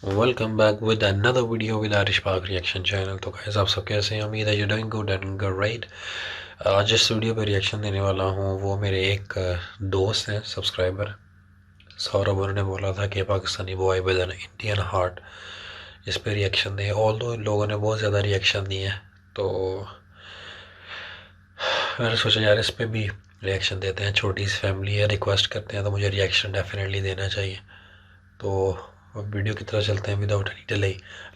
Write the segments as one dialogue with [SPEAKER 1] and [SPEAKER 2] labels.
[SPEAKER 1] Welcome back with another video with Aarish पाक reaction channel. तो guys आप सब कैसे हैं? उम्मीद है you doing good and great. आज जिस वीडियो पे रिएक्शन देने वाला हूँ वो मेरे एक दोस्त हैं, सब्सक्राइबर सौरभ। उन्होंने बोला था कि Pakistani boy with an Indian heart इस पे रिएक्शन दें। ऑल दो इन लोगों ने बहुत ज़्यादा रिएक्शन दिए हैं, तो मैंने सोचा यार इस पे भी रिएक्शन देते हैं। छोटी सी फैमिली है, रिक्वेस्ट करते हैं तो मुझे रिएक्शन डेफिनेटली देना चाहिए। तो अब वीडियो की तरफ चलते हैं without any delay.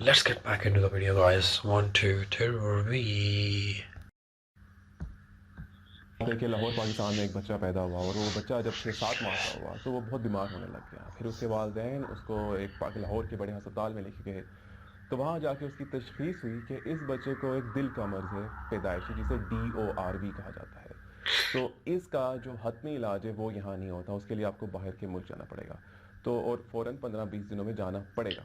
[SPEAKER 1] Let's get back into the video guys. 1 2 3।
[SPEAKER 2] देखिए, लाहौर पाकिस्तान में एक बच्चा पैदा हुआ और वो बच्चा जब 6-7 माह का हुआ तो वो बहुत बीमार होने लग गया। फिर उसके वालिदैन उसको एक लाहौर के बड़े अस्पताल में लेके गए। तो वहाँ जाके उसकी तशखीस हुई कि इस बच्चे को एक दिल का मर्ज़ है पैदाइशी, जिसे DORB कहा जाता है। तो इसका जो हतमी इलाज है वो यहाँ नहीं होता, उसके लिए आपको बाहर के मुल्क जाना पड़ेगा। तो और फ़ौरन 15-20 दिनों में जाना पड़ेगा।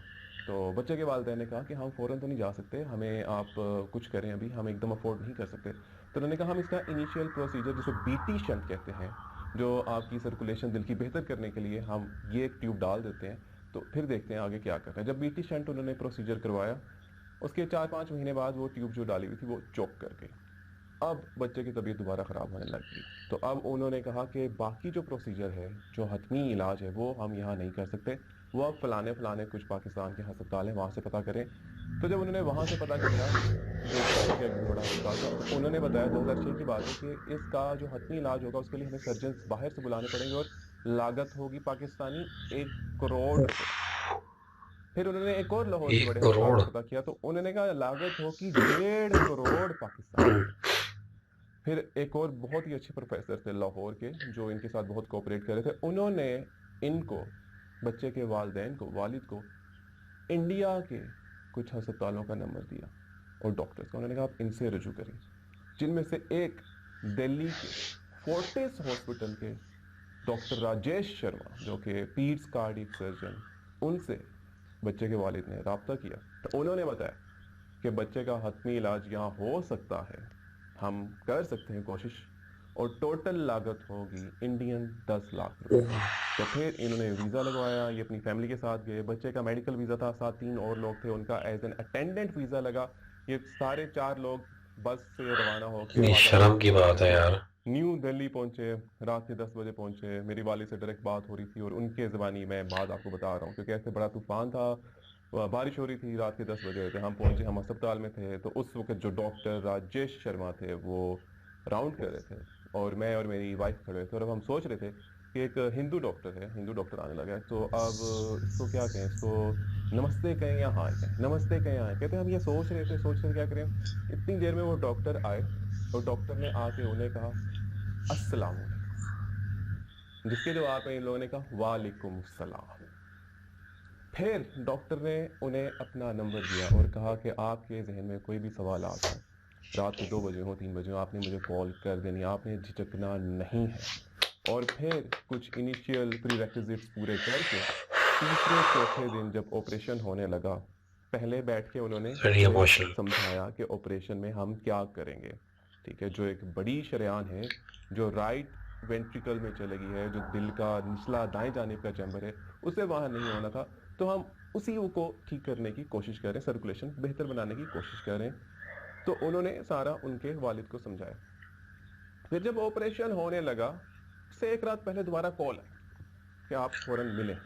[SPEAKER 2] तो बच्चे के वालिदैन ने कहा कि हम फ़ौरन तो नहीं जा सकते, हमें आप कुछ करें, अभी हम एकदम अफोर्ड नहीं कर सकते। तो उन्होंने कहा हम इसका इनिशियल प्रोसीजर जिसे BT शंट कहते हैं, जो आपकी सर्कुलेशन दिल की बेहतर करने के लिए हम ये एक ट्यूब डाल देते हैं, तो फिर देखते हैं आगे क्या करना है। जब BT शंट उन्होंने प्रोसीजर करवाया, उसके 4-5 महीने बाद वो ट्यूब जो डाली हुई थी वो चोक कर गई। अब बच्चे की तबीयत दोबारा ख़राब होने लग गई। तो अब उन्होंने कहा कि बाकी जो प्रोसीजर है, जो हतमी इलाज है, वो हम यहाँ नहीं कर सकते, वो अब फ़लाने कुछ पाकिस्तान के अस्पताल हैं, वहाँ से पता करें। तो जब उन्होंने वहाँ से पता किया, जो कराची का एक बहुत बड़ा अस्पताल था, तो उन्होंने बताया 2006 की बात है कि इसका जो हतमी इलाज होगा उसके लिए हमें सर्जन्स बाहर से बुलाने पड़ेंगे और लागत होगी पाकिस्तानी 1 करोड़ रुपए। फिर उन्होंने एक और लाहौर के
[SPEAKER 1] एक
[SPEAKER 2] बड़े अस्पताल
[SPEAKER 1] करोड़
[SPEAKER 2] में पता किया, तो उन्होंने कहा लागत होगी 1.5 करोड़ पाकिस्तानी रुपए। फिर एक और बहुत ही अच्छे प्रोफेसर थे लाहौर के, जो इनके साथ बहुत कोऑपरेट कर रहे थे। उन्होंने इनको, बच्चे के वालिदैन को, वालिद को, इंडिया के कुछ अस्पतालों का नंबर दिया और डॉक्टर्स का। उन्होंने कहा आप इनसे रजू करें, जिनमें से एक दिल्ली के फोर्टिस हॉस्पिटल के डॉक्टर राजेश शर्मा, जो कि पीड्स कार्डियक सर्जन, उनसे बच्चे के वालिद ने रब्ता किया। तो उन्होंने बताया कि बच्चे का हतमी इलाज यहाँ हो सकता है, हम कर सकते हैं कोशिश, और टोटल लागत होगी इंडियन 10 लाख रुपए। तो फिर इन्होंने वीज़ा लगवाया, ये अपनी फैमिली के साथ गए। बच्चे का मेडिकल वीज़ा था, साथ 3 और लोग थे, उनका एज एन अटेंडेंट वीज़ा लगा। ये सारे 4 लोग बस से रवाना होकर
[SPEAKER 1] इतनी
[SPEAKER 2] वाघा
[SPEAKER 1] शर्म
[SPEAKER 2] बॉर्डर
[SPEAKER 1] की
[SPEAKER 2] क्रॉस
[SPEAKER 1] बात है
[SPEAKER 2] करके
[SPEAKER 1] यार।
[SPEAKER 2] न्यू दिल्ली पहुंचे। रात के 10 बजे पहुंचे। मेरी वाली से डायरेक्ट बात हो रही थी और उनके ज़बानी मैं बात आपको बता रहा हूँ, क्योंकि ऐसे बड़ा तूफान था, बारिश हो रही थी, रात के 10 बजे थे, हम पहुंचे, हम अस्पताल में थे। तो उस वक्त जो डॉक्टर राजेश शर्मा थे वो राउंड कर रहे थे और मैं और मेरी वाइफ खड़े थे, और अब हम सोच रहे थे कि एक हिंदू डॉक्टर है, हिंदू डॉक्टर आने लगा है, तो अब इसको क्या कहें, इसको नमस्ते कहें या हाय कहें, नमस्ते कहें या हाय कहते। हम ये सोच रहे थे क्या करें। इतनी देर में वो डॉक्टर आए और डॉक्टर ने आके उन्हें कहा अस्सलाम वालेकुम, जिसके जवाब में इन लोगों ने कहा वालेकुम सलाम। फिर डॉक्टर ने उन्हें अपना नंबर दिया और कहा कि आपके जहन में कोई भी सवालात हों, रात के 2 बजे हो, 3 बजे हो, आपने मुझे कॉल कर देनी, आपने झिझकना नहीं है। और फिर कुछ इनिशियल प्रीरेक्विजिट्स पूरे करके तीसरे चौथे दिन जब ऑपरेशन होने लगा, पहले बैठ के उन्होंने
[SPEAKER 1] वेरी
[SPEAKER 2] हमें
[SPEAKER 1] इमोशनल।
[SPEAKER 2] समझाया कि ऑपरेशन में हम क्या करेंगे। ठीक है, जो एक बड़ी शरेआन है, जो राइट वेंट्रिकल में चलेगी है, जो दिल का निचला दाएं जानिब का चैम्बर है, उसे वहां नहीं होना था। तो हम उसी को ठीक करने की कोशिश कर रहे हैं, सर्कुलेशन बेहतर बनाने की कोशिश कर रहे हैं। तो उन्होंने सारा उनके वालिद को समझाया। फिर जब ऑपरेशन होने लगा, उससे एक रात पहले दोबारा कॉल आई कि आप फौरन मिलें।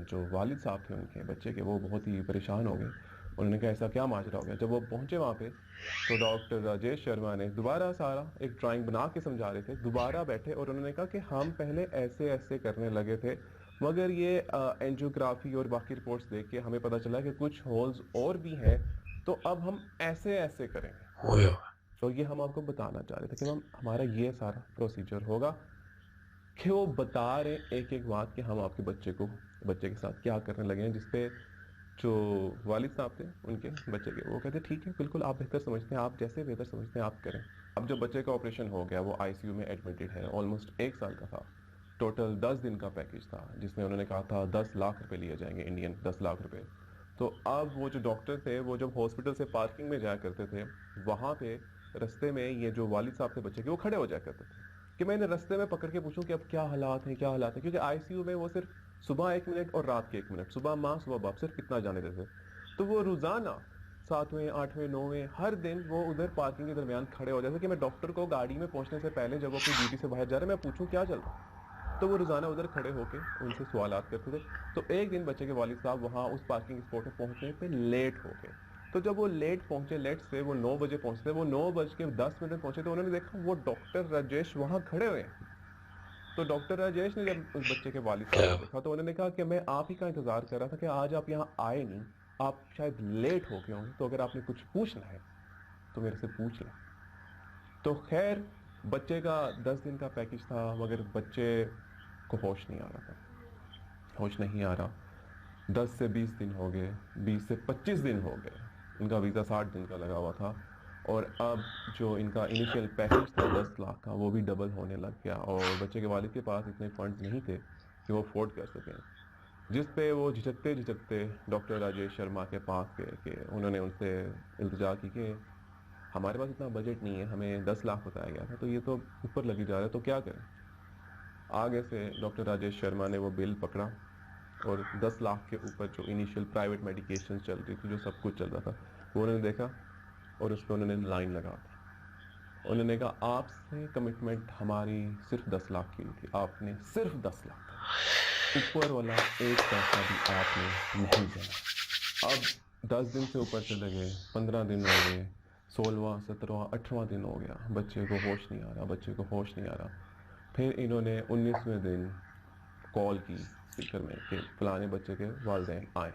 [SPEAKER 2] जो वालिद साहब थे उनके बच्चे के, वो बहुत ही परेशान हो गए। उन्होंने कहा ऐसा क्या माजरा हो गया। जब वो पहुंचे वहाँ पे, तो डॉक्टर राजेश शर्मा ने दोबारा सारा एक ड्राइंग बना के समझा रहे थे। दोबारा बैठे और उन्होंने कहा कि हम पहले ऐसे ऐसे करने लगे थे, मगर ये एंजियोग्राफी और बाकी रिपोर्ट्स देख के हमें पता चला कि कुछ होल्स और भी हैं, तो अब हम ऐसे ऐसे करेंगे।
[SPEAKER 1] ओयो।
[SPEAKER 2] तो ये हम आपको बताना चाह रहे थे कि हम हमारा ये सारा प्रोसीजर होगा, कि वो बता रहे एक एक बात कि हम आपके बच्चे के साथ क्या करने लगे हैं। जिसपे जो वालिद साहब थे उनके बच्चे के, वो कहते ठीक है, बिल्कुल आप बेहतर समझते हैं, आप जैसे बेहतर समझते हैं आप करें। अब जो बच्चे का ऑपरेशन हो गया, वो आईसीयू में एडमिटेड है, ऑलमोस्ट 1 साल का था। टोटल 10 दिन का पैकेज था, जिसमें उन्होंने कहा था 10 लाख रुपए लिए जाएंगे, इंडियन 10 लाख रुपए। तो अब वो जो डॉक्टर थे, वो जब हॉस्पिटल से पार्किंग में जाया करते थे, वहां पे रास्ते में ये जो वालिद साहब थे बच्चे के, वो खड़े हो जाया करते थे कि मैं इन्हें रास्ते में पकड़ के पूछूं कि अब क्या हालात हैं, क्या हालात हैं, क्योंकि आईसीयू में वो सिर्फ सुबह 1 मिनट और रात के 1 मिनट, सुबह माँ सुबह बाप, सिर्फ इतना जाने देते। तो वो रोजाना 7वें 8वें 9वें हर दिन वो उधर पार्किंग के दरमियान खड़े हो, जैसे कि मैं डॉक्टर को गाड़ी में पहुंचने से पहले जब वो अपनी ड्यूटी से बाहर जा रहे हैं मैं पूछूं क्या चल रहा है, तो वो रोजाना उधर खड़े होके उनसे सवालात करते थे। तो एक दिन बच्चे के वालिद साहब वहाँ उस पार्किंग स्पॉट पे पहुंचने पे लेट हो गए। तो जब वो लेट पहुंचे, लेट से वो 9 बजे पहुंचते, वो 9:10 में पहुंचे, तो उन्होंने देखा वो डॉक्टर राजेश वहाँ खड़े हुए हैं। तो डॉक्टर राजेश ने जब उस बच्चे के वालिद साहब
[SPEAKER 1] क्या?
[SPEAKER 2] को देखा तो उन्होंने कहा कि मैं आप ही का इंतजार कर रहा था कि आज आप यहाँ आए नहीं, आप शायद लेट हो गए होंगे, तो अगर आपने कुछ पूछना है तो मेरे से पूछ लें। तो खैर बच्चे का 10 दिन का पैकेज था, मगर बच्चे को होश नहीं आ रहा था, होश नहीं आ रहा। 10 से 20 दिन हो गए, 20 से 25 दिन हो गए, इनका वीज़ा 60 दिन का लगा हुआ था, और अब जो इनका इनिशियल पैकेज था 10 लाख का वो भी डबल होने लग गया, और बच्चे के वालिद के पास इतने फंड्स नहीं थे कि वो अफोर्ड कर सकें। जिस पे वो झिझकते झिझकते डॉक्टर राजेश शर्मा के पास गए कि उन्होंने उनसे इल्तिजा की कि हमारे पास इतना बजट नहीं है, हमें 10 लाख बताया गया था, तो ये तो ऊपर लगी जा रहा है, तो क्या करें। आगे से डॉक्टर राजेश शर्मा ने वो बिल पकड़ा और 10 लाख के ऊपर जो इनिशियल प्राइवेट मेडिकेशन चल रही थी, जो सब कुछ चल रहा था, वो उन्होंने देखा और उस पर उन्होंने लाइन लगा दी। उन्होंने कहा आपसे कमिटमेंट हमारी सिर्फ 10 लाख की थी, आपने सिर्फ 10 लाख, ऊपर वाला एक पैसा भी आपने नहीं देना। अब 10 दिन से ऊपर चले गए, 15 दिन हो गए, 16वां 17वां 18वां दिन हो गया, बच्चे को होश नहीं आ रहा, बच्चे को होश नहीं आ रहा। फिर इन्होंने 19वें दिन कॉल की स्पीकर में कि फलाने बच्चे के वालिदैन आए।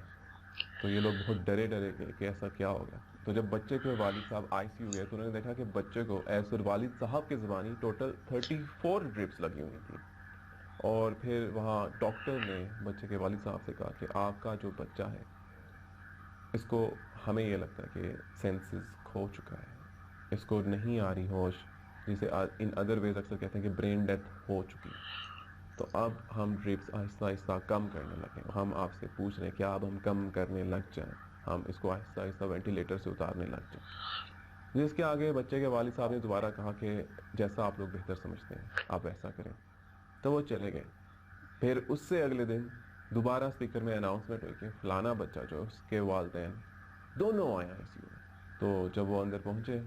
[SPEAKER 2] तो ये लोग बहुत डरे डरे गए कि ऐसा क्या हो गया। तो जब बच्चे के वालिद साहब आईसीयू गए तो उन्होंने देखा कि बच्चे को ऐसे वालिद साहब के ज़बानी टोटल 34 ड्रिप्स लगी हुई थी। और फिर वहाँ डॉक्टर ने बच्चे के वालिद साहब से कहा कि आपका जो बच्चा है इसको हमें ये लगता है कि सेंसेस खो चुका है, इसको नहीं आ रही होश, जिसे इन अदर वेज अक्सर कहते हैं कि ब्रेन डेथ हो चुकी है। तो अब हम ड्रिप्स आहिस्ता आहिस्ता कम करने लगे, हम आपसे पूछ रहे हैं क्या अब हम कम करने लग जाएं, हम इसको आहिस्ता आहिस्ता वेंटिलेटर से उतारने लग जाएं। जिसके आगे बच्चे के वालिद साहब ने दोबारा कहा कि जैसा आप लोग बेहतर समझते हैं आप वैसा करें। तो वो चले गए। फिर उससे अगले दिन दोबारा स्पीकर में अनाउंसमेंट हुई कि फलाना बच्चा जो उसके वालिदैन दोनों आए आईसीयू में। तो जब वो अंदर पहुँचे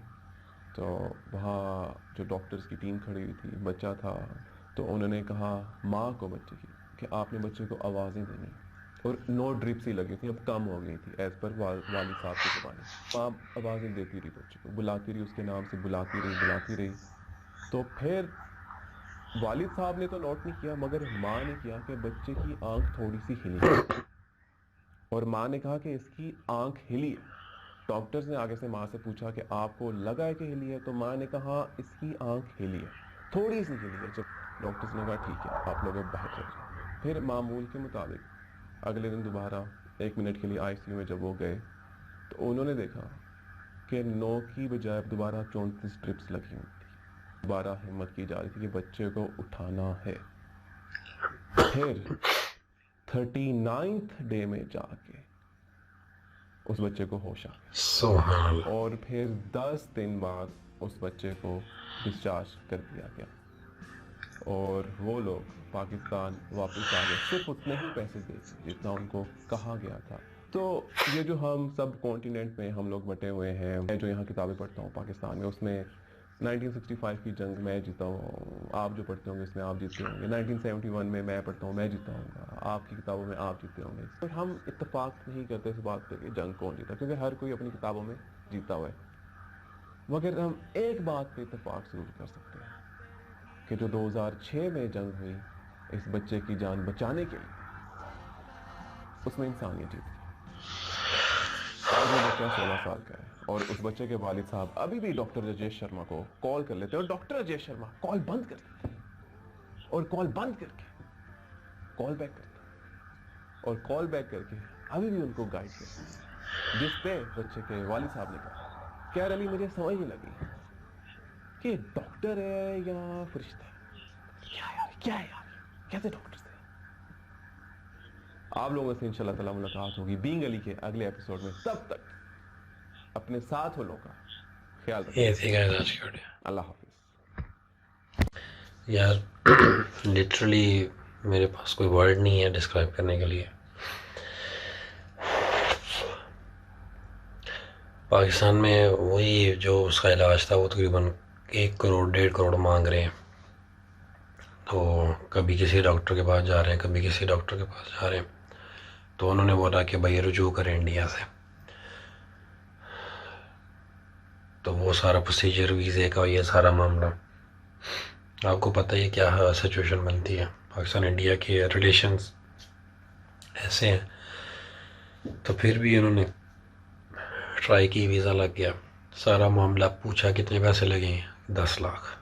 [SPEAKER 2] तो वहाँ जो डॉक्टर्स की टीम खड़ी हुई थी, बच्चा था, तो उन्होंने कहा माँ को बच्चे की कि आपने बच्चे को आवाज़ें देनी, और 9 ड्रिप्स ही लगी थी, अब कम हो गई थी एज़ पर वालिद साहब की ज़बानी। माँ आवाज़ें देती रही बच्चे को, बुलाती रही, उसके नाम से बुलाती रही। तो फिर वालिद साहब ने तो नोट नहीं किया, मगर माँ ने किया कि बच्चे की आंख थोड़ी सी हिली, और माँ ने कहा कि इसकी आंख हिली है। डॉक्टर्स ने आगे से माँ से पूछा कि आपको लगा है कि हिली है, तो माँ ने कहा इसकी आंख हिली है, थोड़ी सी हिली है। जब डॉक्टर्स ने कहा ठीक है आप लोग अब बाहर चले जाओ। फिर मामूल के मुताबिक अगले दिन दोबारा 1 मिनट के लिए आईसीयू में जब वो गए तो उन्होंने देखा कि 9 की बजाय दोबारा 34 ट्रिप्स लगी हुई थी। दोबारा हिम्मत की जा रही थी कि बच्चे को उठाना है। फिर 39th डे में जाके उस बच्चे को होश आ गया,
[SPEAKER 1] सुभान अल्लाह।
[SPEAKER 2] और फिर 10 दिन बाद उस बच्चे को डिस्चार्ज कर दिया गया, और वो लोग पाकिस्तान वापस आ गए सिर्फ उतने ही पैसे दे जितना उनको कहा गया था। तो ये जो हम सब कॉन्टिनेंट में हम लोग बटे हुए हैं, मैं जो यहाँ किताबें पढ़ता हूँ पाकिस्तान में, उसमें 1965 की जंग मैं जीता हूँ, आप जो पढ़ते होंगे इसमें आप जीते होंगे। 1971 में मैं पढ़ता हूँ, मैं जीता हूँ, आपकी किताबों में आप जीते होंगे। तो हम इत्तेफाक नहीं करते इस बात पे कि जंग कौन जीता, क्योंकि हर कोई अपनी किताबों में जीता हुआ है। मगर हम एक बात पे इत्तेफाक जरूर कर सकते हैं कि जो 2006 में जंग हुई इस बच्चे की जान बचाने के लिए, उसमें इंसानियत जीत गई। और वो बच्चा 16 साल का है, और उस बच्चे के वालिद साहब अभी भी डॉक्टर राजेश शर्मा को कॉल कर लेते हैं, और डॉक्टर राजेश शर्मा कॉल बंद कर देते हैं, और कॉल बंद करके कॉल बैक करते हैं, और कॉल बैक करके अभी भी उनको गाइड करते हैं। जिस पे बच्चे के वालिद साहब ने कहा क्या अली मुझे समझ नहीं लगी कि डॉक्टर है या फरिश्ता है, क्या है यार कैसे डॉक्टर से। आप लोगों से इंशाल्लाह ताला मुलाकात होगी बीइंग अली के अगले एपिसोड में। तब तक अपने साथ वालों का ख्याल रखें।
[SPEAKER 1] ये थी गाइस आज की वीडियो।
[SPEAKER 2] अल्लाह हाफिज।
[SPEAKER 1] यार लिटरली मेरे पास कोई वर्ड नहीं है डिस्क्राइब करने के लिए। पाकिस्तान में वही जो उसका इलाज था वो तकरीबन 1 करोड़ 1.5 करोड़ मांग रहे हैं। तो कभी किसी डॉक्टर के पास जा रहे हैं, कभी किसी डॉक्टर के पास जा रहे हैं, तो उन्होंने बोला कि भाई रुजू करें इंडिया से। तो वो सारा प्रोसीजर, वीज़े का, ये सारा मामला, आपको पता ही है क्या सिचुएशन बनती है। पाकिस्तान इंडिया के रिलेशंस ऐसे हैं। तो फिर भी उन्होंने ट्राई की, वीज़ा लग गया, सारा मामला पूछा कितने पैसे लगे, 10 लाख।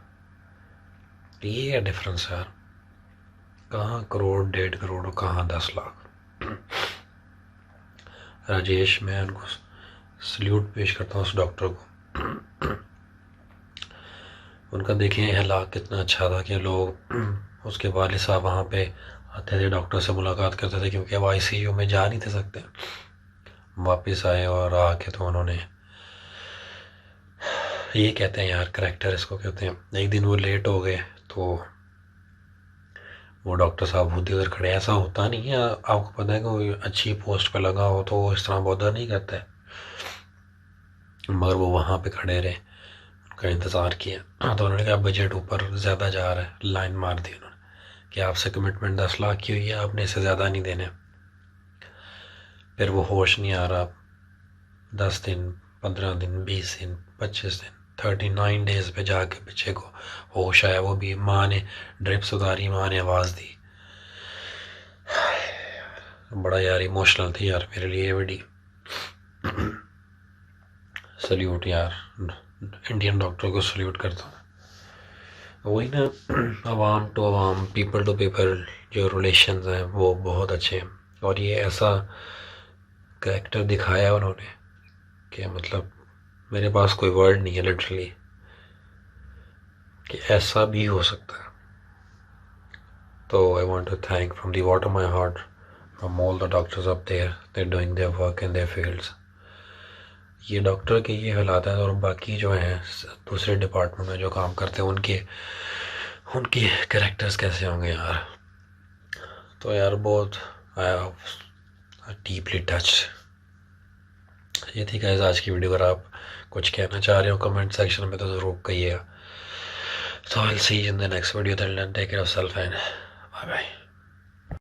[SPEAKER 1] ये है डिफरेंस यार, कहाँ करोड़ 1.5 करोड़, कहाँ 10 लाख। राजेश, मैं उनको सल्यूट पेश करता हूँ उस डॉक्टर को। उनका देखें हालात कितना अच्छा था कि लोग, उसके वालिद साहब वहाँ पे आते थे, डॉक्टर से मुलाकात करते थे, क्योंकि अब आईसीयू में जा नहीं थे सकते। वापस आए और आके तो उन्होंने, ये कहते हैं यार, करैक्टर इसको कहते हैं। एक दिन वो लेट हो गए तो वो डॉक्टर साहब खुद इधर खड़े। ऐसा होता नहीं है, आपको पता है कि कोई अच्छी पोस्ट पे लगा हो तो वो इस तरह बॉदर नहीं करता है, मगर वो वहाँ पे खड़े रहे, उनका इंतज़ार किया। तो उन्होंने कहा बजट ऊपर ज़्यादा जा रहा है, लाइन मार दी उन्होंने कि आपसे कमिटमेंट 10 लाख की हुई है, आपने इससे ज़्यादा नहीं देने। फिर वो होश नहीं आ रहा, 10 दिन, 15 दिन, 20 दिन, 25 दिन, 39 डेज़ पे जाके बच्चे को होश आया। वो भी माँ ने ड्रिप्स उतारी, माँ ने आवाज़ दी। बड़ा यार इमोशनल थी यार मेरे लिए ये वीडियो। सल्यूट यार, इंडियन डॉक्टर को सल्यूट करता हूँ। वही ना, आवाम to Awam, people to people जो रिलेशंस हैं वो बहुत अच्छे हैं। और ये ऐसा कैरेक्टर दिखाया उन्होंने कि मतलब मेरे पास कोई वर्ड नहीं है लिटरली कि ऐसा भी हो सकता है। तो I want to thank from the bottom my heart from all the doctors up there, they are doing their work in their fields. ये डॉक्टर के ये हालात हैं, और बाकी जो हैं दूसरे डिपार्टमेंट में जो काम करते हैं उनके उनके कैरेक्टर्स कैसे होंगे यार। तो यार बहुत डीपली टच। ये थी गाइस आज की वीडियो। अगर आप कुछ कहना चाह रहे हो कमेंट सेक्शन में तो ज़रूर कहिएगा। So I'll see you in the next video. Till then, take care of yourself and bye bye.